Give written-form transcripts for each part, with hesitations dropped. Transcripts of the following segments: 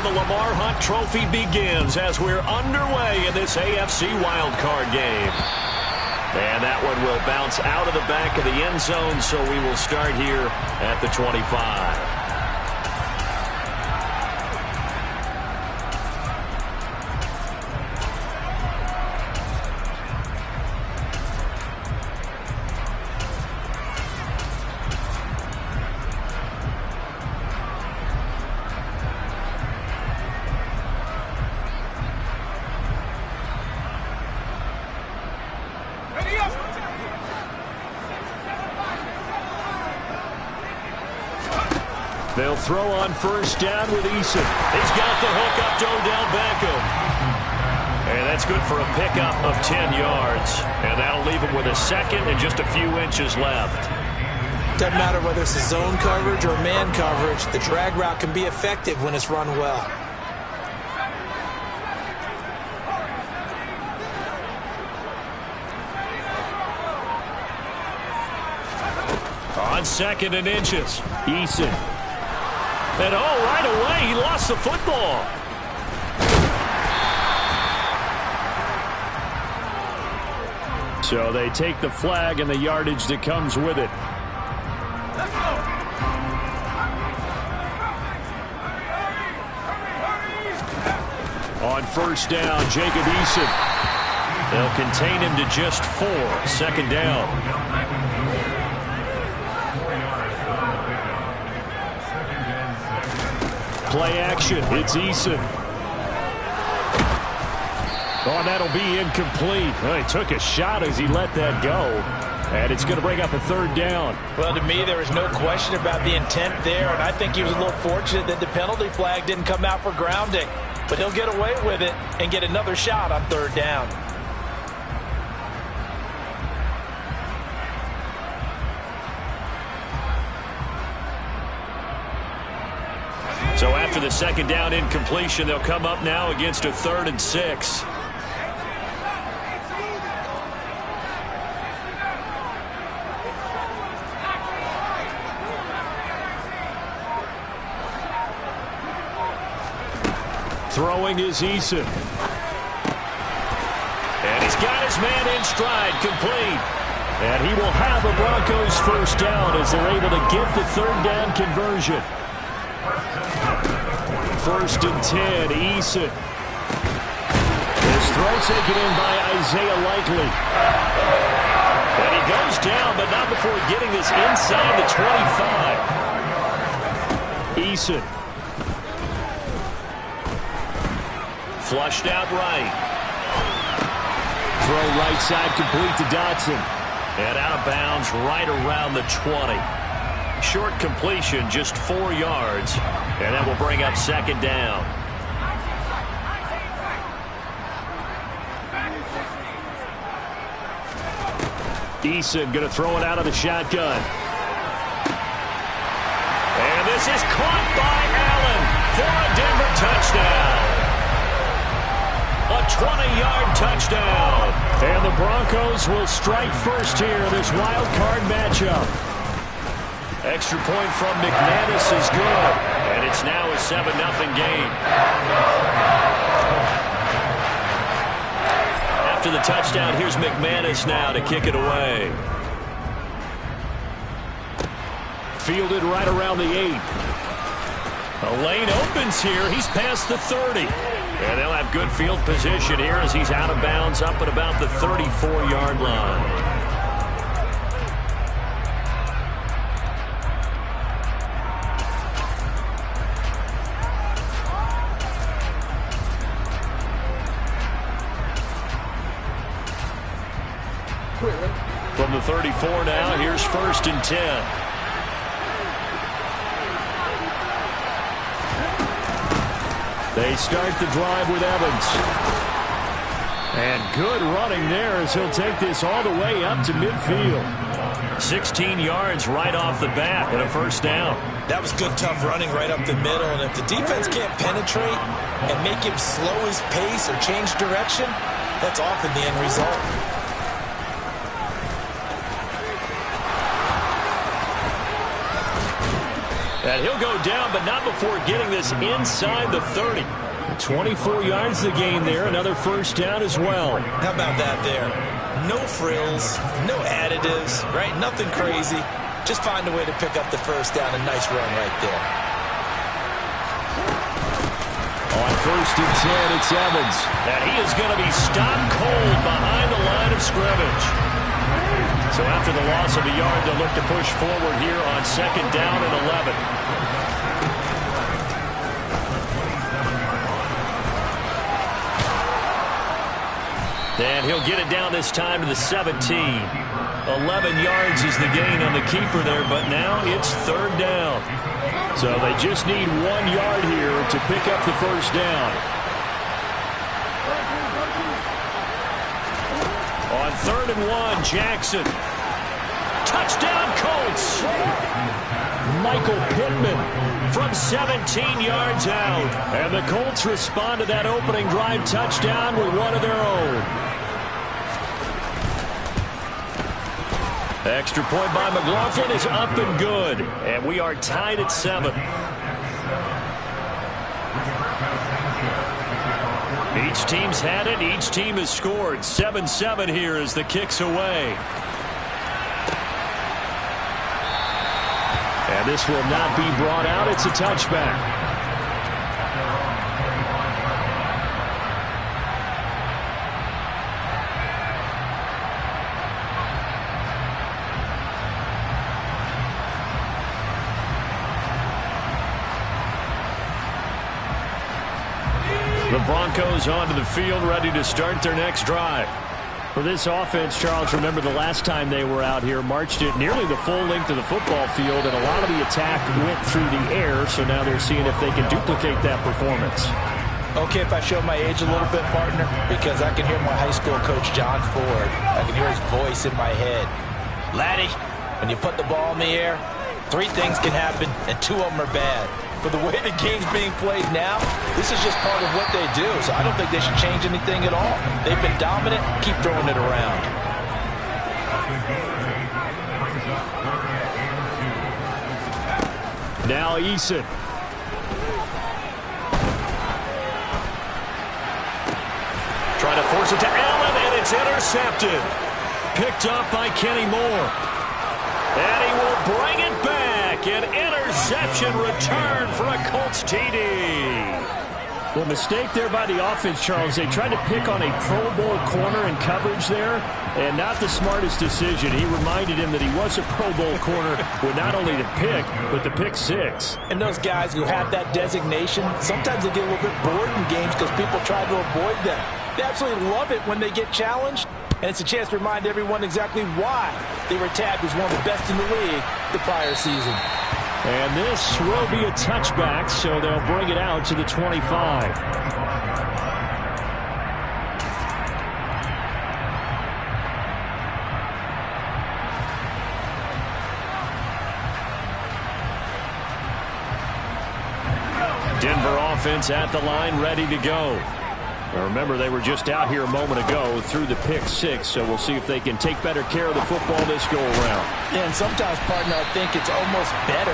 the Lamar Hunt Trophy begins as we're underway in this AFC wildcard game. And that one will bounce out of the back of the end zone, so we will start here at the 25. They'll throw on first down with Eason. He's got the hook up to Odell Beckham. And that's good for a pickup of 10 yards. And that'll leave him with a second and just a few inches left. Doesn't matter whether it's a zone coverage or man coverage, the drag route can be effective when it's run well. On second and inches, Eason. And right away, he lost the football. So they take the flag and the yardage that comes with it. On first down, Jacob Eason. They'll contain him to just 4. Second down. Play action. It's Eason. Oh, that'll be incomplete. Well, he took a shot as he let that go. And it's going to bring up a third down. Well, to me, there was no question about the intent there. And I think he was a little fortunate that the penalty flag didn't come out for grounding. But he'll get away with it and get another shot on third down. So after the second down incompletion, they'll come up now against a 3rd and 6. Throwing is Eason. And he's got his man in stride, complete. And he will have a Broncos first down as they're able to get the third down conversion. 1st and 10, Eason. His throw taken in by Isaiah Likely. And he goes down, but not before getting this inside the 25. Eason. Flushed out right. Throw right side complete to Dotson. And out of bounds right around the 20. Short completion, just 4 yards. And that will bring up second down. Eason going to throw it out of the shotgun. And this is caught by Allen for a Denver touchdown. A 20-yard touchdown. And the Broncos will strike first here in this wild card matchup. Extra point from McManus is good. And it's now a 7-0 game. After the touchdown, here's McManus now to kick it away. Fielded right around the 8. A lane opens here. He's past the 30. And they'll have good field position here as he's out of bounds up at about the 34-yard line. From the 34 now, here's 1st and 10. They start the drive with Evans. And good running there as he'll take this all the way up to midfield. 16 yards right off the bat and a first down. That was good, tough running right up the middle. And if the defense can't penetrate and make him slow his pace or change direction, that's often the end result. And he'll go down, but not before getting this inside the 30. 24 yards the gain there. Another first down as well. How about that there? No frills, no additives, right? Nothing crazy. Just find a way to pick up the first down. A nice run right there. On 1st and 10, it's Evans. And he is going to be stopped cold behind the line of scrimmage. So after the loss of a yard, they'll look to push forward here on 2nd down and 11. And he'll get it down this time to the 17. 11 yards is the gain on the keeper there, but now it's 3rd down. So they just need 1 yard here to pick up the first down. On 3rd and 1, Jackson. Touchdown, Colts. Michael Pittman from 17 yards out. And the Colts respond to that opening drive touchdown with one of their own. Extra point by McLaughlin is up and good. And we are tied at 7. Each team's had it. Each team has scored. 7-7 here as the kick's away. And this will not be brought out. It's a touchback. The Broncos onto the field, ready to start their next drive. For this offense, Charles, remember the last time they were out here, marched it nearly the full length of the football field, and a lot of the attack went through the air, so now they're seeing if they can duplicate that performance. Okay, if I show my age a little bit, partner, because I can hear my high school coach, John Ford. I can hear his voice in my head. Laddie, when you put the ball in the air, 3 things can happen, and 2 of them are bad. But the way the game's being played now, this is just part of what they do. So I don't think they should change anything at all. They've been dominant. Keep throwing it around. Now Eason. Trying to force it to Allen, and it's intercepted. Picked up by Kenny Moore. And he will bring it back. An interception return for a Colts TD. Well, mistake there by the offense, Charles. They tried to pick on a Pro Bowl corner in coverage there, and not the smartest decision. He reminded him that he was a Pro Bowl corner with not only the pick, but the pick 6. And those guys who have that designation, sometimes they get a little bit bored in games because people try to avoid them. They absolutely love it when they get challenged, and it's a chance to remind everyone exactly why they were tagged as one of the best in the league the prior season. And this will be a touchback, so they'll bring it out to the 25. Denver offense at the line, ready to go. Now remember, they were just out here a moment ago through the pick 6, so we'll see if they can take better care of the football this go-around. Yeah, and sometimes, partner, I think it's almost better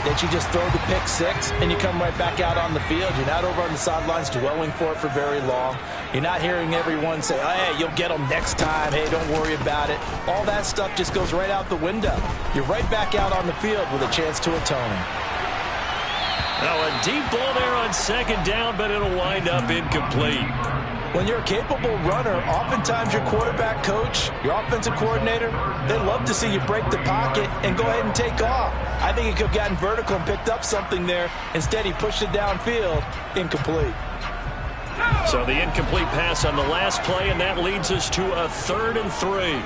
that you just throw the pick 6 and you come right back out on the field. You're not over on the sidelines dwelling for it for very long. You're not hearing everyone say, oh, hey, you'll get them next time. Hey, don't worry about it. All that stuff just goes right out the window. You're right back out on the field with a chance to atone. Now a deep ball there on 2nd down, but it'll wind up incomplete. When you're a capable runner, oftentimes your quarterback coach, your offensive coordinator, they love to see you break the pocket and go ahead and take off. I think he could have gotten vertical and picked up something there. Instead, he pushed it downfield, incomplete. So the incomplete pass on the last play, and that leads us to a 3rd and 3.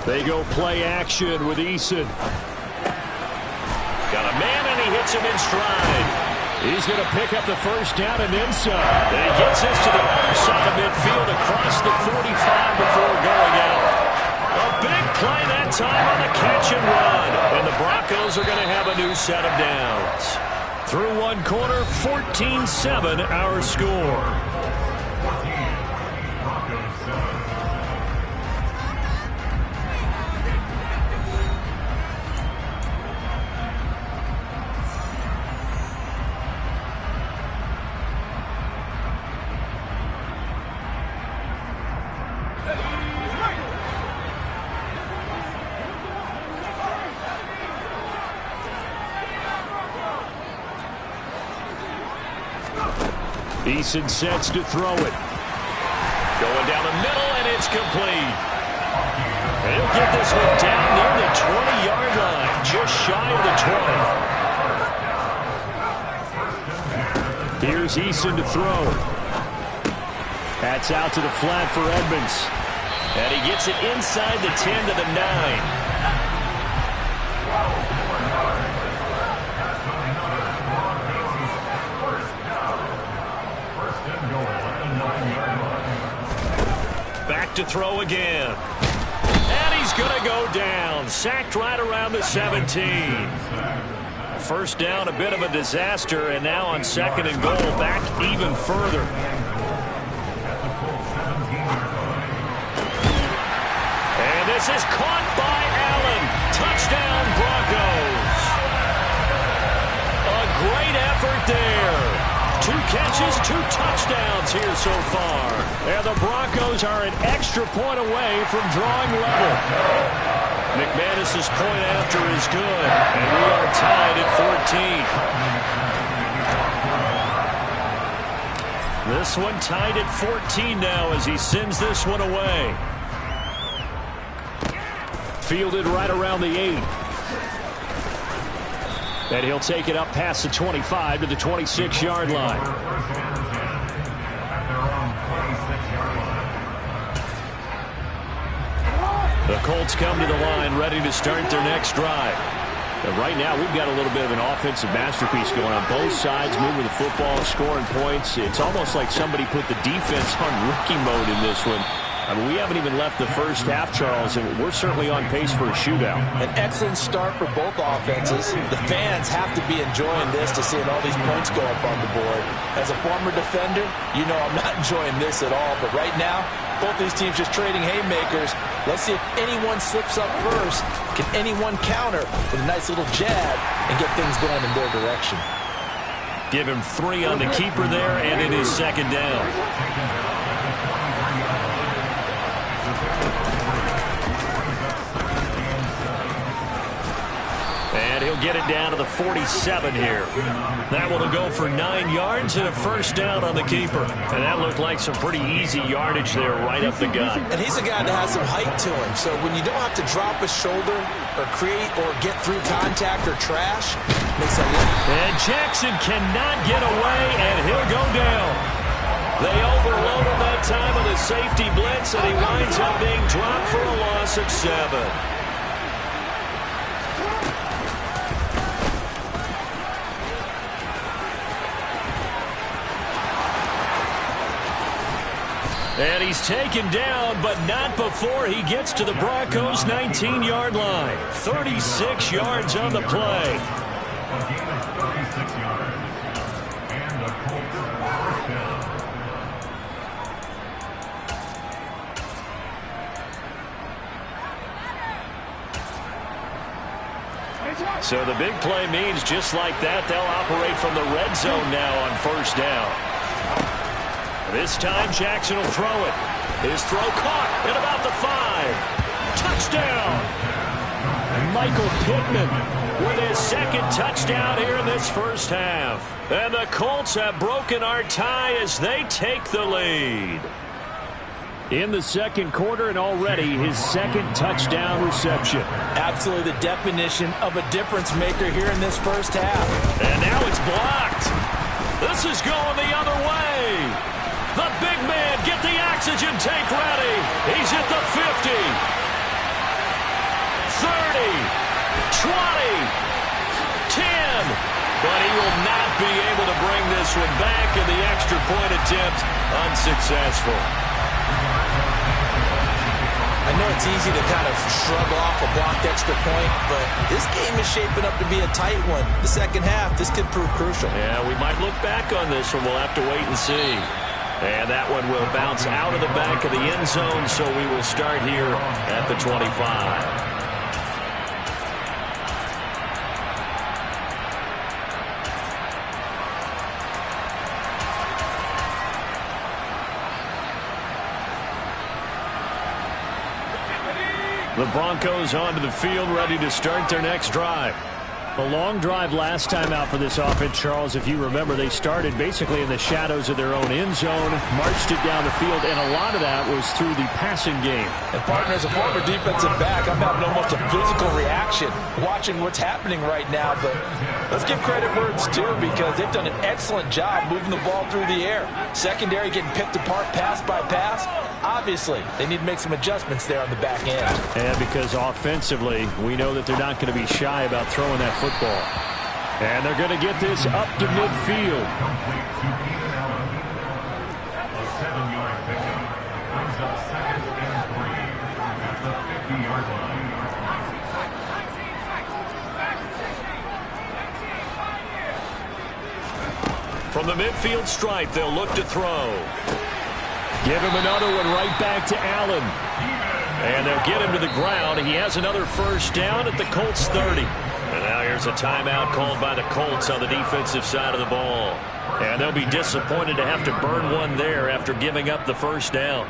They go play action with Eason. Got a man, and he hits him in stride. He's going to pick up the first down and inside. And he gets this to the other side of midfield across the 45 before going out. A big play that time on the catch and run. And the Broncos are going to have a new set of downs. Through one quarter, 14-7 our score. Eason sets to throw it. Going down the middle, and it's complete. He'll get this one down near the 20-yard line, just shy of the 20. Here's Eason to throw. That's out to the flat for Edmonds. And he gets it inside the 10 to the 9. Back to throw again. And he's going to go down. Sacked right around the 17. First down, a bit of a disaster, and now on 2nd and goal, back even further. And this is caught by Allen. Touchdown, Broncos. A great effort there. 2 catches, 2 touchdowns here so far. And the Broncos are an extra point away from drawing level. McManus's point after is good, and we are tied at 14. This one tied at 14 now as he sends this one away. Fielded right around the 8. And he'll take it up past the 25 to the 26-yard line. The Colts come to the line ready to start their next drive. And right now we've got a little bit of an offensive masterpiece going on both sides, moving the football, scoring points. It's almost like somebody put the defense on rookie mode in this one. I mean, we haven't even left the first half, Charles, and we're certainly on pace for a shootout. An excellent start for both offenses. The fans have to be enjoying this to seeing all these points go up on the board. As a former defender, you know I'm not enjoying this at all. But right now, both these teams just trading haymakers. Let's see if anyone slips up first. Can anyone counter with a nice little jab and get things going in their direction? Give him 3 on the keeper there, and it is 2nd down. And he'll get it down to the 47 here. That one will go for 9 yards and a first down on the keeper. And that looked like some pretty easy yardage there right up the gut. And he's a guy that has some height to him. So when you don't have to drop a shoulder or create or get through contact or trash, makes a lot. And Jackson cannot get away, and he'll go down. They overload him that time with a safety blitz, and he winds up being dropped for a loss of 7. And he's taken down, but not before he gets to the Broncos' 19-yard line. 36 yards on the play. So the big play means just like that, they'll operate from the red zone now on first down. This time, Jackson will throw it. His throw caught at about the 5. Touchdown! Michael Pittman with his 2nd touchdown here in this first half. And the Colts have broken our tie as they take the lead. In the 2nd quarter, and already his 2nd touchdown reception. Absolutely the definition of a difference maker here in this first half. And now it's blocked. This is going the other way. The big man, get the oxygen tank ready. He's at the 50. 30. 20. 10. But he will not be able to bring this one back, and the extra point attempt unsuccessful. I know it's easy to kind of shrug off a blocked extra point, but this game is shaping up to be a tight one. The second half, this could prove crucial. Yeah, we might look back on this one. We'll have to wait and see. And that one will bounce out of the back of the end zone, so we will start here at the 25. The Broncos onto the field, ready to start their next drive. A long drive last time out for this offense, Charles. If you remember, they started basically in the shadows of their own end zone, marched it down the field, and a lot of that was through the passing game. And partner, as a former defensive back, I'm having almost a physical reaction watching what's happening right now. But let's give credit where it's due, because they've done an excellent job moving the ball through the air. Secondary getting picked apart pass by pass. Obviously, they need to make some adjustments there on the back end. And because offensively, we know that they're not going to be shy about throwing that football. And they're going to get this up to midfield. From the midfield stripe, they'll look to throw. Give him another one right back to Allen. And they'll get him to the ground. He has another first down at the Colts 30. And now here's a timeout called by the Colts on the defensive side of the ball. And they'll be disappointed to have to burn one there after giving up the first down.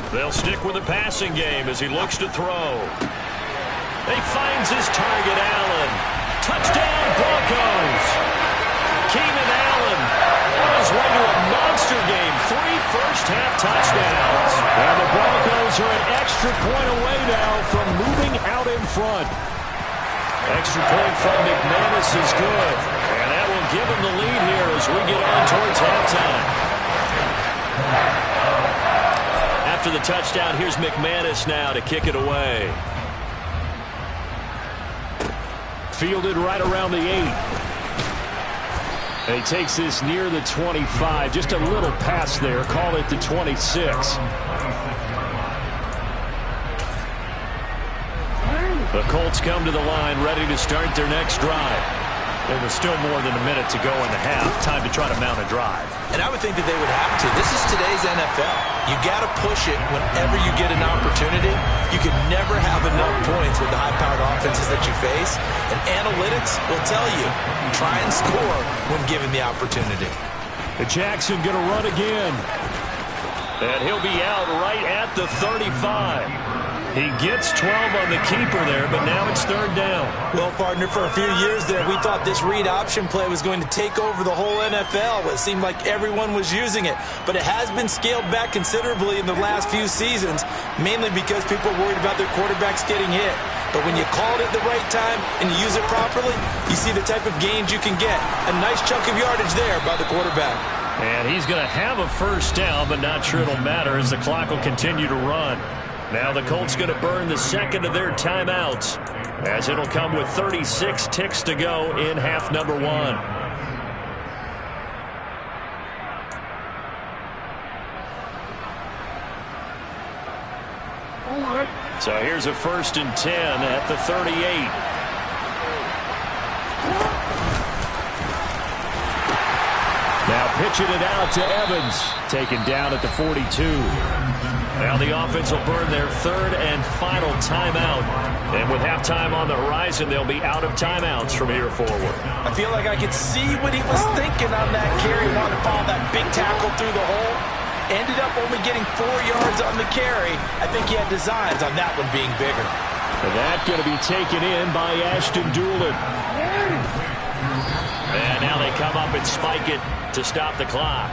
They'll stick with the passing game as he looks to throw. He finds his target, Allen. Touchdown, Broncos. Keenan Allen on his way to a monster game. 3 first-half touchdowns. And the Broncos are an extra point away now from moving out in front. Extra point from McManus is good. And that will give him the lead here as we get on towards halftime. After the touchdown, here's McManus now to kick it away. Fielded right around the 8. And he takes this near the 25. Just a little pass there. Call it the 26. The Colts come to the line ready to start their next drive. There was still more than a minute to go in the half. Time to try to mount a drive. And I would think that they would have to. This is today's NFL. You got to push it whenever you get an opportunity. You can never have enough points with the high-powered offenses that you face. And analytics will tell you, try and score when given the opportunity. And Jackson going to run again. And he'll be out right at the 35. He gets 12 on the keeper there, but now it's third down. Well, partner, for a few years there, we thought this read option play was going to take over the whole NFL. It seemed like everyone was using it, but it has been scaled back considerably in the last few seasons, mainly because people are worried about their quarterbacks getting hit. But when you call it at the right time and you use it properly, you see the type of gains you can get. A nice chunk of yardage there by the quarterback. And he's going to have a first down, but not sure it'll matter as the clock will continue to run. Now the Colts going to burn the second of their timeouts, as it'll come with 36 ticks to go in half number 1. So here's a 1st and 10 at the 38. Now pitching it out to Evans, taken down at the 42. Now the offense will burn their 3rd and final timeout. And with halftime on the horizon, they'll be out of timeouts from here forward. I feel like I could see what he was thinking on that carry. Wanted to follow that big tackle through the hole. Ended up only getting 4 yards on the carry. I think he had designs on that one being bigger. And that going to be taken in by Ashton Doolin. And now they come up and spike it to stop the clock.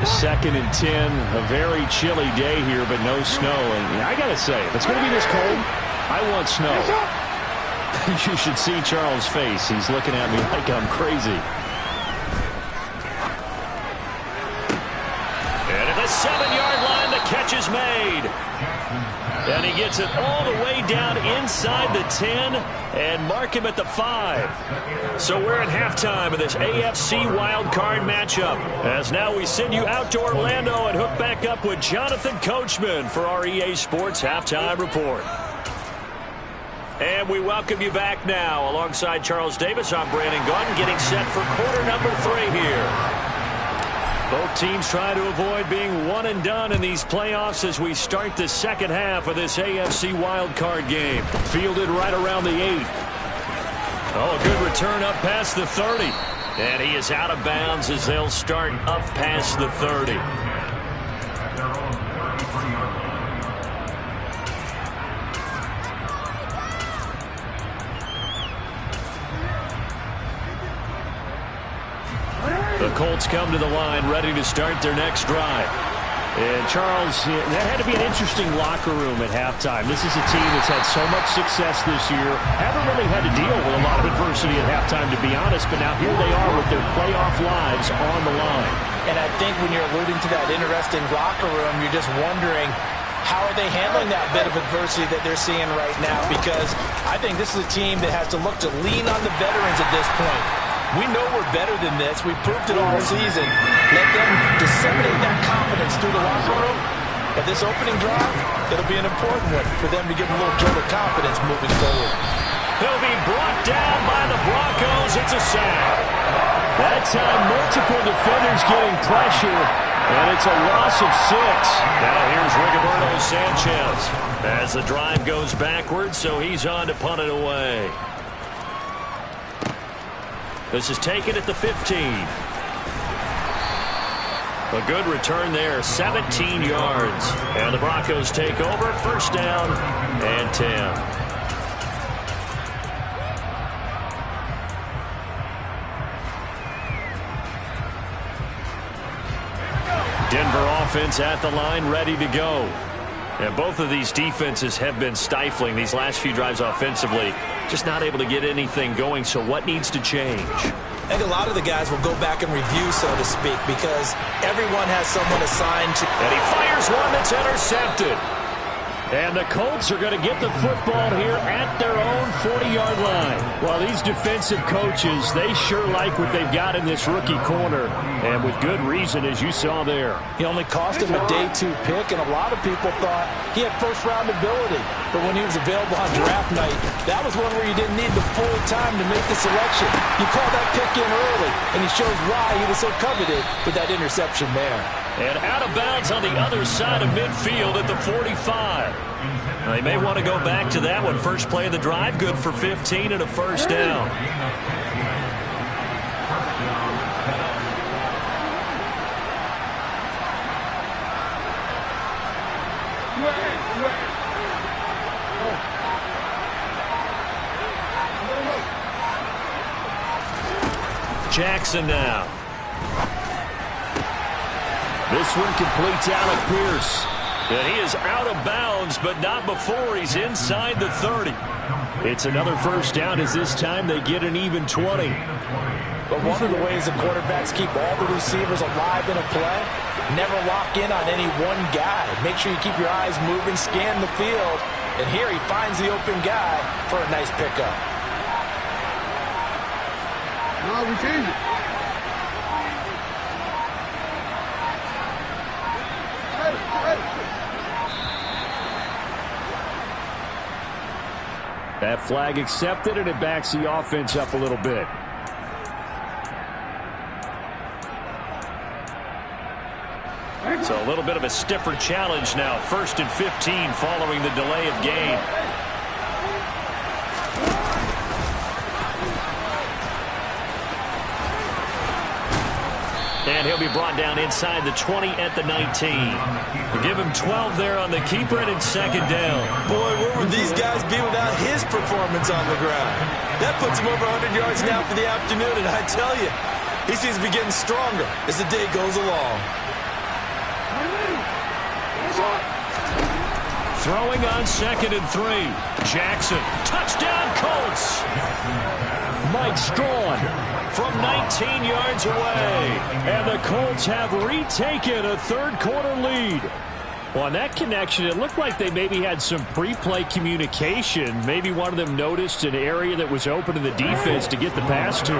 Second and 10, a very chilly day here, but no snow. And I got to say, if it's going to be this cold, I want snow. You should see Charles' face. He's looking at me like I'm crazy. And at the 7-yard line, the catch is made. And he gets it all the way down inside the 10 and mark him at the 5. So we're at halftime of this AFC wildcard matchup. As now we send you out to Orlando and hook back up with Jonathan Coachman for our EA Sports Halftime Report. And we welcome you back now. Alongside Charles Davis, I'm Brandon Gunn, getting set for quarter number 3 here. Both teams trying to avoid being one and done in these playoffs as we start the second half of this AFC wildcard game. Fielded right around the 8. Oh, a good return up past the 30. And he is out of bounds as they'll start up past the 30. The Colts come to the line ready to start their next drive. And Charles, that had to be an interesting locker room at halftime. This is a team that's had so much success this year. Haven't really had to deal with a lot of adversity at halftime, to be honest. But now here they are with their playoff lives on the line. And I think when you're alluding to that interesting locker room, you're just wondering, how are they handling that bit of adversity that they're seeing right now? Because I think this is a team that has to look to lean on the veterans at this point. We know we're better than this. We've proved it all season. Let them disseminate that confidence through the locker room. But this opening drive, it'll be an important one for them to give them a little jolt of confidence moving forward. He'll be brought down by the Broncos. It's a sack. That time, multiple defenders getting pressure, and it's a loss of 6. Now here's Rigoberto Sanchez as the drive goes backwards, so he's on to punt it away. This is taken at the 15. A good return there, 17 yards. And the Broncos take over, first down and 10. Denver offense at the line, ready to go. And both of these defenses have been stifling these last few drives offensively. Just not able to get anything going, so what needs to change? I think a lot of the guys will go back and review, so to speak, because everyone has someone assigned to... And he fires one that's intercepted. And the Colts are going to get the football here at their own 40-yard line. Well, these defensive coaches, they sure like what they've got in this rookie corner, and with good reason, as you saw there. He only cost him a day 2 pick, and a lot of people thought he had first-round ability. But when he was available on draft night, that was one where you didn't need the full time to make the selection. You called that pick in early, and he shows why he was so coveted with that interception there. And out of bounds on the other side of midfield at the 45. They may want to go back to that one. First play of the drive, good for 15 and a first down. Jackson now. This one completes Alec Pierce. And he is out of bounds, but not before he's inside the 30. It's another first down as this time they get an even 20. But one of the ways the quarterbacks keep all the receivers alive in a play, never lock in on any one guy. Make sure you keep your eyes moving, scan the field. And here he finds the open guy for a nice pickup. No, we changed it. That flag accepted, and it backs the offense up a little bit. So a little bit of a stiffer challenge now. 1st and 15 following the delay of game. And he'll be brought down inside the 20 at the 19. We'll give him 12 there on the keeper, and it's second down. Boy, where would these guys be without his performance on the ground? That puts him over 100 yards now for the afternoon, and I tell you, he seems to be getting stronger as the day goes along. Throwing on 2nd and 3. Jackson, touchdown Colts. Mike Strawn from 19 yards away. And the Colts have retaken a third quarter lead. Well, on that connection, it looked like they maybe had some pre-play communication. Maybe one of them noticed an area that was open to the defense to get the pass to.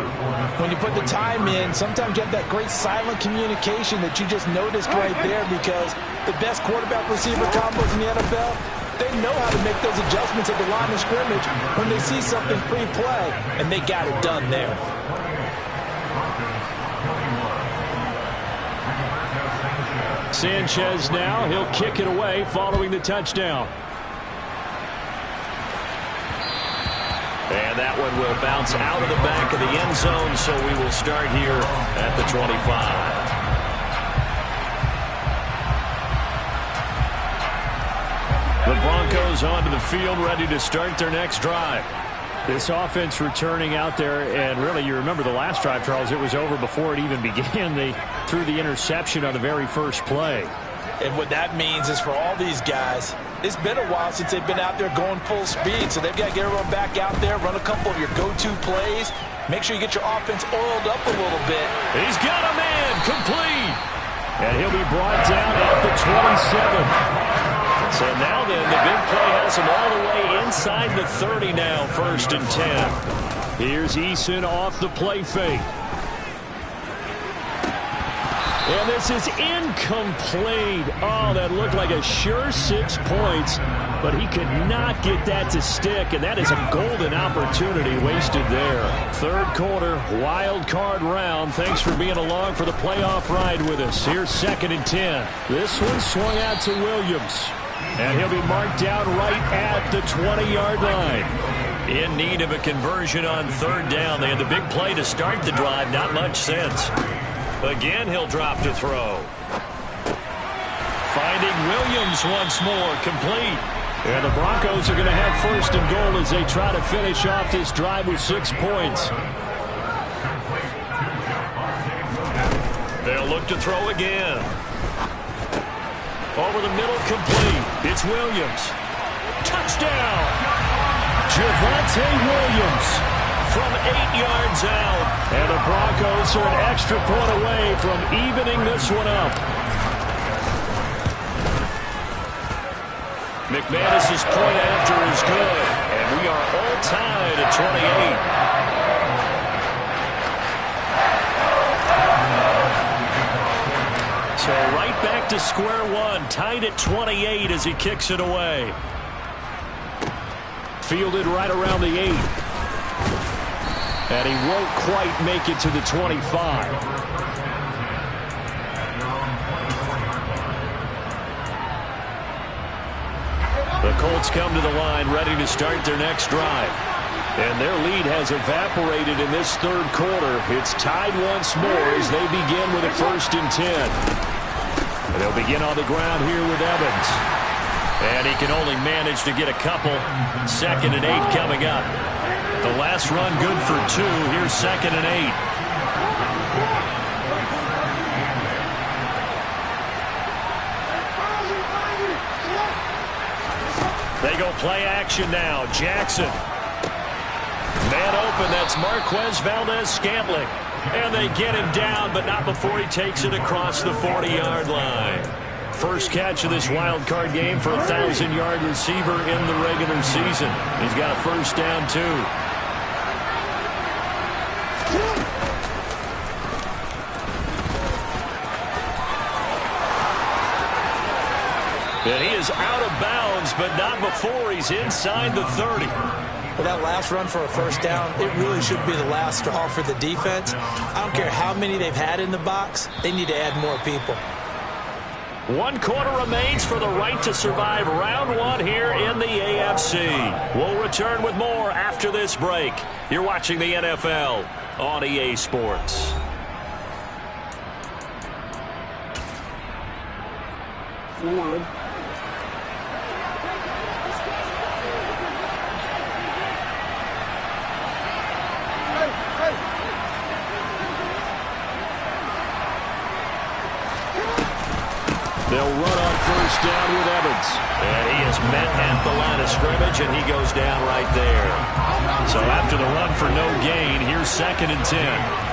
When you put the time in, sometimes you have that great silent communication that you just noticed right there, because the best quarterback-receiver combos in the NFL, they know how to make those adjustments at the line of scrimmage when they see something pre-play, and they got it done there. Sanchez now, he'll kick it away following the touchdown. And that one will bounce out of the back of the end zone, so we will start here at the 25. The Broncos onto the field, ready to start their next drive. This offense returning out there, and really, you remember the last drive, Charles, it was over before it even began. They threw the interception on the very first play. And what that means is for all these guys, it's been a while since they've been out there going full speed, so they've got to get everyone back out there, run a couple of your go-to plays, make sure you get your offense oiled up a little bit. He's got a man, complete. And he'll be brought down at the 27. So now then, the big play has him all the way inside the 30 now, 1st and 10. Here's Eason off the play fake. And this is incomplete. Oh, that looked like a sure 6 points, but he could not get that to stick, and that is a golden opportunity wasted there. Third quarter, wild card round. Thanks for being along for the playoff ride with us. Here's 2nd and 10. This one swung out to Williams. And he'll be marked down right at the 20-yard line. In need of a conversion on 3rd down. They had the big play to start the drive. Not much sense. Again, he'll drop to throw. Finding Williams once more. Complete. And the Broncos are going to have 1st and goal as they try to finish off this drive with 6 points. They'll look to throw again. Over the middle, complete. It's Williams. Touchdown! Javonte Williams from 8 yards out. And the Broncos are an extra point away from evening this one up. McManus's point after is good. And we are all tied at 28. So right back to square one, tied at 28 as he kicks it away. Fielded right around the 8. And he won't quite make it to the 25. The Colts come to the line, ready to start their next drive. And their lead has evaporated in this third quarter. It's tied once more as they begin with a 1st and 10. And they'll begin on the ground here with Evans. And he can only manage to get a couple. 2nd and 8 coming up. The last run good for 2. Here's 2nd and 8. They go play action now. Jackson. Man open, that's Marquez Valdez-Scantling. And they get him down, but not before he takes it across the 40-yard line. First catch of this wild card game for a 1,000-yard receiver in the regular season. He's got a 1st down, too. And he is out of bounds, but not before he's inside the 30. Well, that last run for a 1st down, it really should be the last straw for the defense. I don't care how many they've had in the box. They need to add more people. 1 quarter remains for the right to survive round 1 here in the AFC. We'll return with more after this break. You're watching the NFL on EA Sports. They'll run on 1st down with Evans. And he is met at the line of scrimmage, and he goes down right there. So after the run for no gain, here's 2nd and 10.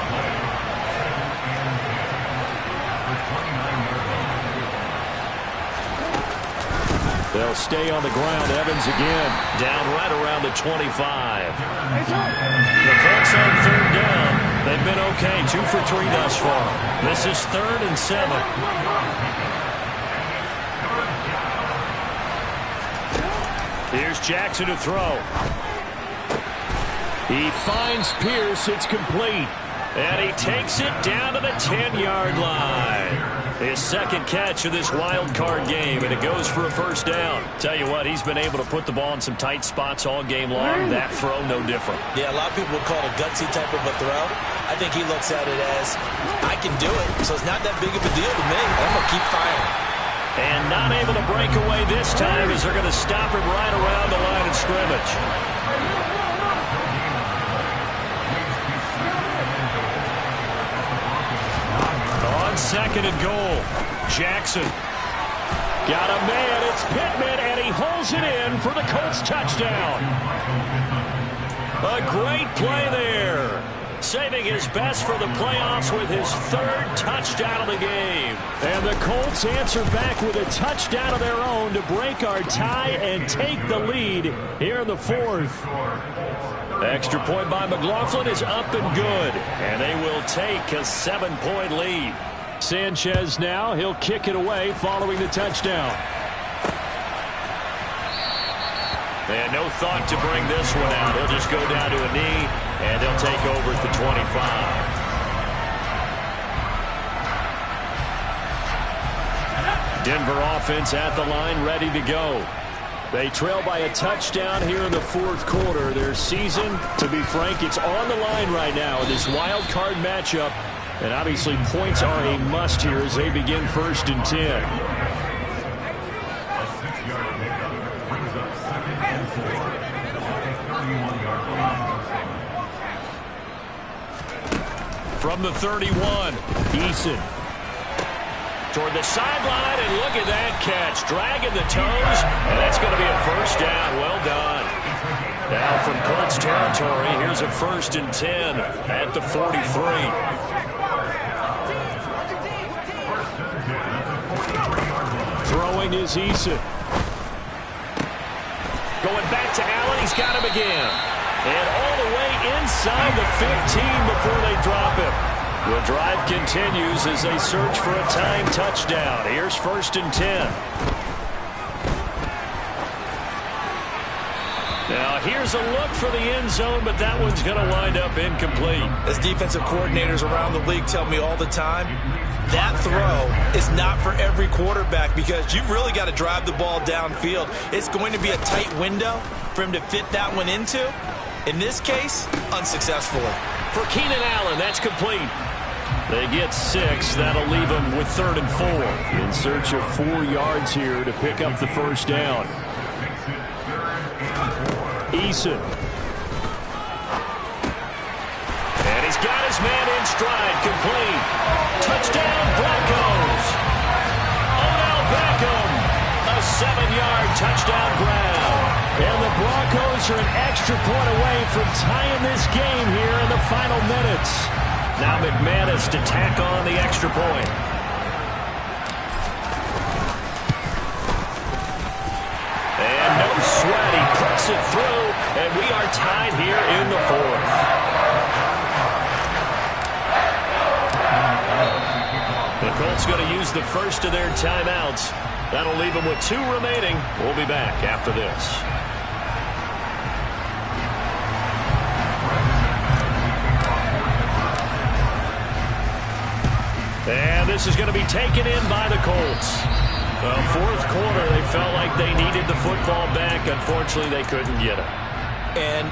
They'll stay on the ground. Evans again. Down right around the 25. The Colts on third down. They've been okay. 2 for 3 thus far. This is 3rd and 7. Here's Jackson to throw. He finds Pierce. It's complete. And he takes it down to the 10-yard line. His second catch of this wild card game, and it goes for a first down. Tell you what, he's been able to put the ball in some tight spots all game long. That throw, no different. Yeah, a lot of people would call it a gutsy type of a throw. I think he looks at it as, I can do it, so it's not that big of a deal to me. I'm going to keep firing. And not able to break away this time as they're going to stop him right around the line of scrimmage. On 2nd and goal, Jackson got a man. It's Pittman, and he holds it in for the Colts touchdown. A great play there. Saving his best for the playoffs with his 3rd touchdown of the game. And the Colts answer back with a touchdown of their own to break our tie and take the lead here in the 4th. Extra point by McLaughlin is up and good. And they will take a 7-point lead. Sanchez now, he'll kick it away following the touchdown. And no thought to bring this one out. He'll just go down to a knee, and they'll take over at the 25. Denver offense at the line, ready to go. They trail by a touchdown here in the 4th quarter. Their season, to be frank, it's on the line right now in this wild card matchup. And obviously points are a must here as they begin 1st and 10. From the 31, Eason toward the sideline, and look at that catch. Dragging the toes, and that's going to be a first down. Well done. Now from Colts territory, here's a 1st and 10 at the 43. Throwing is Eason. Going back to Allen. He's got him again. And all the way inside the 15 before they drop him. The drive continues as they search for a time touchdown. Here's 1st and 10. Now here's a look for the end zone, but that one's going to wind up incomplete. As defensive coordinators around the league tell me all the time, that throw is not for every quarterback because you've really got to drive the ball downfield. It's going to be a tight window for him to fit that one into. In this case, unsuccessfully. For Keenan Allen, that's complete. They get 6. That'll leave them with 3rd and 4. In search of 4 yards here to pick up the first down. Eason. And he's got his man in stride, complete. Touchdown, Broncos. Odell Beckham, a 7-yard touchdown grab. And the Broncos are an extra point away from tying this game here in the final minutes. Now McManus to tack on the extra point. And no sweat, he puts it through, and we are tied here in the 4th. The Colts going to use the first of their timeouts. That'll leave them with 2 remaining. We'll be back after this. And this is going to be taken in by the Colts. 4th quarter, they felt like they needed the football back. Unfortunately, they couldn't get it. And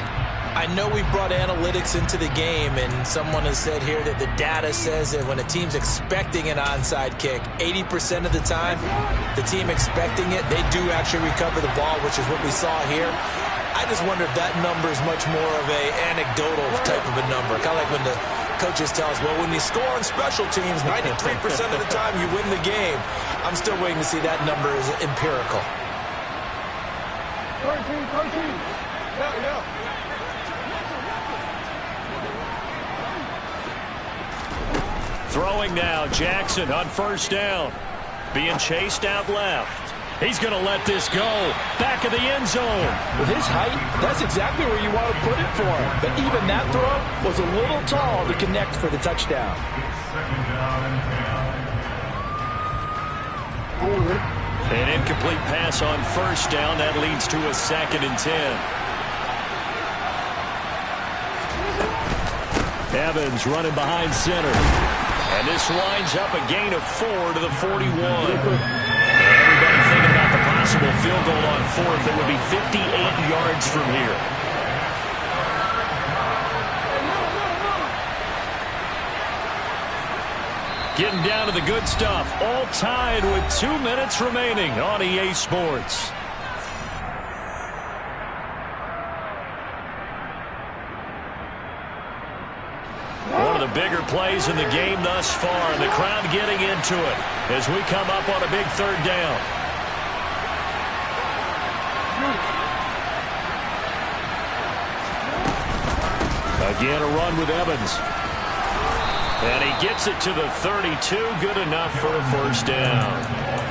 I know we brought analytics into the game, and someone has said here that the data says that when a team's expecting an onside kick, 80% of the time, the team expecting it, they do actually recover the ball, which is what we saw here. I just wonder if that number is much more of a anecdotal type of a number. Kind of like when the coaches tell us, well, when you score on special teams, 93% of the time you win the game. I'm still waiting to see that number is empirical. 13. Yeah. Throwing now, Jackson on first down. Being chased out left. He's going to let this go. Back of the end zone. With his height, that's exactly where you want to put it for him. But even that throw was a little tall to connect for the touchdown. An incomplete pass on first down. That leads to a 2nd and 10. Evans running behind center. And this winds up a gain of 4 to the 41. Everybody thinking about the possible field goal on 4th. It would be 58 yards from here. Getting down to the good stuff. All tied with 2 minutes remaining on EA Sports. One of the bigger plays in the game thus far. The crowd getting into it as we come up on a big 3rd down. Again, a run with Evans. And he gets it to the 32. Good enough for a 1st down.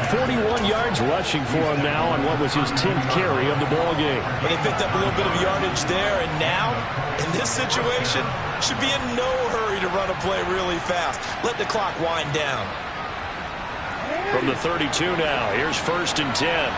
41 yards rushing for him now on what was his 10th carry of the ball game. But they picked up a little bit of yardage there, and now, in this situation, should be in no hurry to run a play really fast. Let the clock wind down. From the 32 now, here's 1st and 10.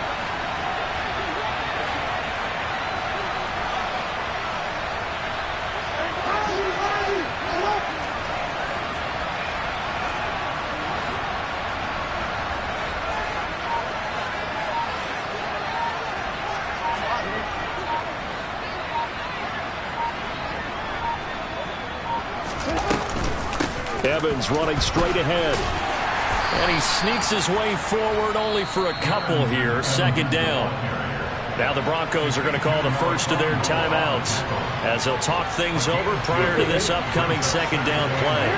Evans running straight ahead. And he sneaks his way forward only for a couple here. 2nd down. Now the Broncos are going to call the first of their timeouts as they'll talk things over prior to this upcoming 2nd down play.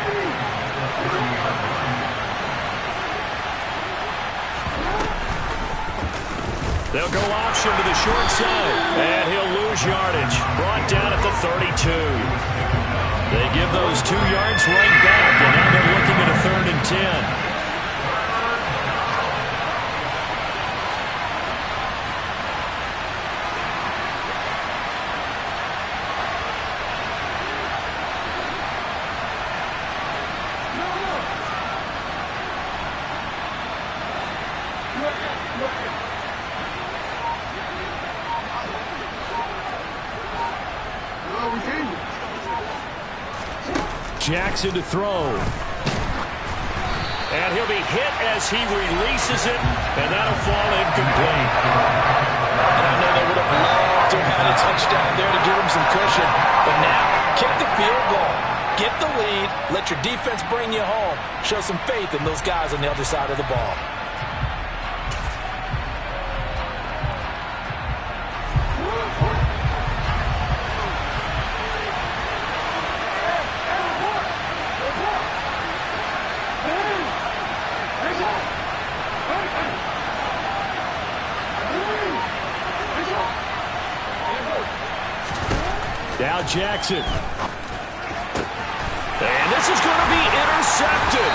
They'll go option to the short side. And he'll lose yardage. Brought down at the 32. They give those 2 yards right back, and now they're looking at a 3rd and 10. Jackson to throw. And he'll be hit as he releases it, and that'll fall incomplete. And I know they would have loved to have had a touchdown there to give him some cushion. But now, kick the field goal. Get the lead. Let your defense bring you home. Show some faith in those guys on the other side of the ball. Now Jackson. And this is going to be intercepted.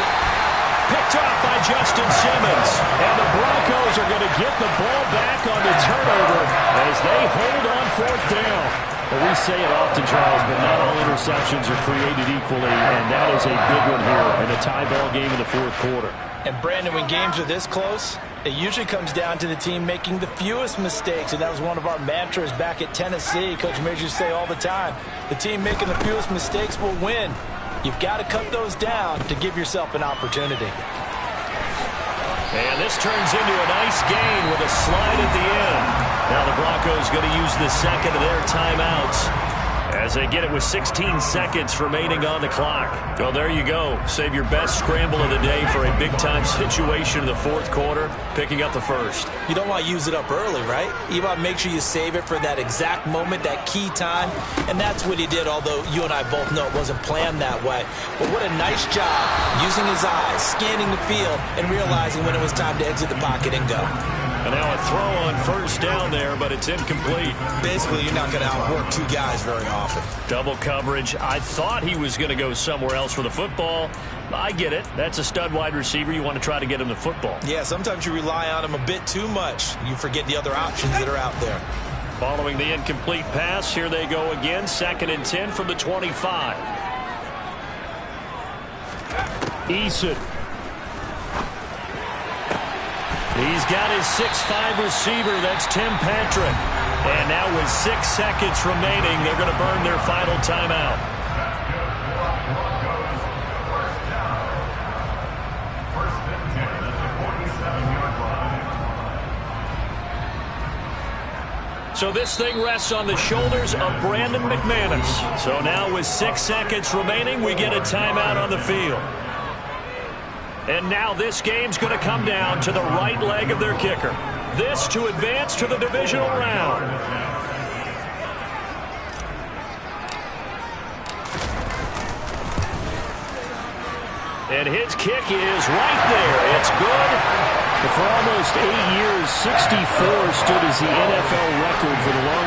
Picked off by Justin Simmons. And the Broncos are going to get the ball back on the turnover as they hold on 4th down. Well, we say it often, Charles, but not all interceptions are created equally, and that is a big one here in a tie ball game in the 4th quarter. And, Brandon, when games are this close, it usually comes down to the team making the fewest mistakes, and that was one of our mantras back at Tennessee. Coach Major used to say all the time, the team making the fewest mistakes will win. You've got to cut those down to give yourself an opportunity. And this turns into a nice gain with a slide at the end. Now the Broncos going to use the second of their timeouts as they get it with 16 seconds remaining on the clock. Well, there you go. Save your best scramble of the day for a big-time situation in the 4th quarter, picking up the first. You don't want to use it up early, right? You want to make sure you save it for that exact moment, that key time, and that's what he did, although you and I both know it wasn't planned that way. But what a nice job using his eyes, scanning the field, and realizing when it was time to exit the pocket and go. And now a throw on first down there, but it's incomplete. Basically, you're not going to outwork two guys very often. Double coverage. I thought he was going to go somewhere else for the football. I get it. That's a stud wide receiver. You want to try to get him the football. Yeah, sometimes you rely on him a bit too much. You forget the other options that are out there. Following the incomplete pass, here they go again. 2nd and 10 from the 25. Eason. He's got his 6'5 receiver. That's Tim Patrick. And now with 6 seconds remaining, they're going to burn their final timeout. So this thing rests on the shoulders of Brandon McManus. So now with 6 seconds remaining, we get a timeout on the field. And now this game's going to come down to the right leg of their kicker. This to advance to the divisional round. And his kick is right there. It's good. For almost 8 years, 64 stood as the NFL record for the longest.